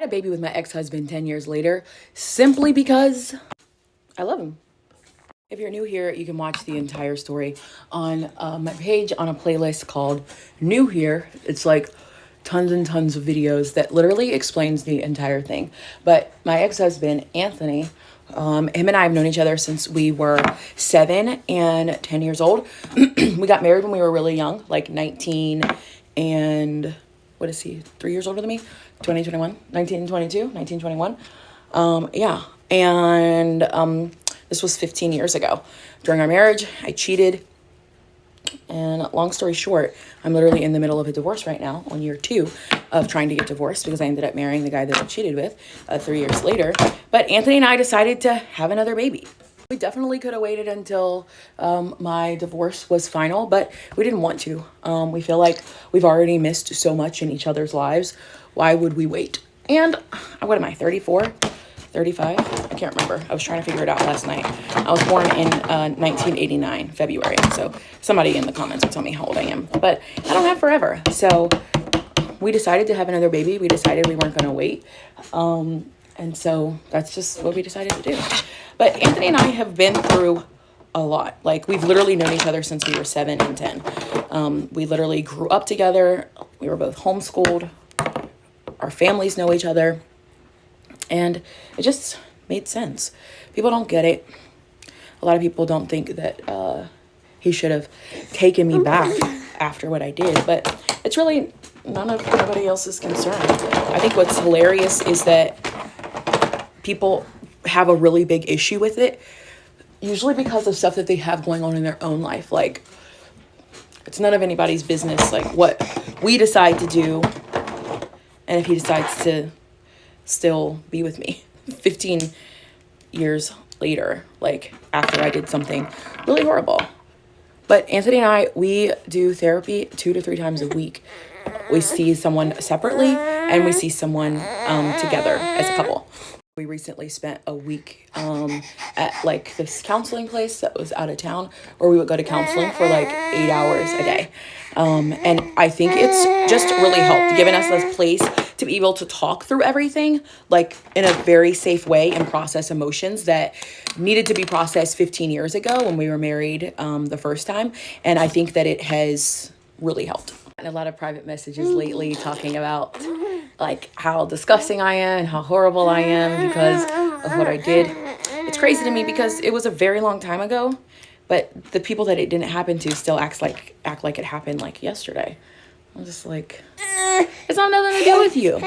A baby with my ex-husband 10 years later, simply because I love him. If you're new here, you can watch the entire story on my page on a playlist called New Here. It's like tons and tons of videos that literally explains the entire thing. But my ex-husband, Anthony, him and I have known each other since we were 7 and 10 years old. We got married when we were really young, like 19 and, what is he, 3 years older than me? 2021, 1922, 1921. Yeah. And this was 15 years ago. During our marriage, I cheated. And long story short, I'm literally in the middle of a divorce right now on year 2 of trying to get divorced because I ended up marrying the guy that I cheated with 3 years later. But Anthony and I decided to have another baby. We definitely could have waited until my divorce was final, but we didn't want to. We feel like we've already missed so much in each other's lives. Why would we wait? And what am I, 34? 35? I can't remember. I was trying to figure it out last night. I was born in 1989, February. So somebody in the comments will tell me how old I am. But I don't have forever. So we decided to have another baby. We decided we weren't going to wait. And so that's just what we decided to do. But Anthony and I have been through a lot. Like, we've literally known each other since we were 7 and 10. We literally grew up together. We were both homeschooled. Our families know each other. And it just made sense. People don't get it. A lot of people don't think that he should have taken me back after what I did. But it's really nobody else's concern. I think what's hilarious is that people have a really big issue with it, usually because of stuff that they have going on in their own life. Like, it's none of anybody's business, like, what we decide to do, and if he decides to still be with me 15 years later, like, after I did something really horrible. But Anthony and I, we do therapy 2 to 3 times a week. We see someone separately, and we see someone together as a couple. We recently spent a week at like this counseling place that was out of town, where we would go to counseling for like 8 hours a day. And I think it's just really helped, giving us this place to be able to talk through everything, like, in a very safe way, and process emotions that needed to be processed 15 years ago when we were married the first time. And I think that it has really helped. And a lot of private messages lately talking about like how disgusting I am and how horrible I am because of what I did. It's crazy to me because it was a very long time ago, but the people that it didn't happen to still act like it happened like yesterday. I'm just like, it's not nothing to do with you.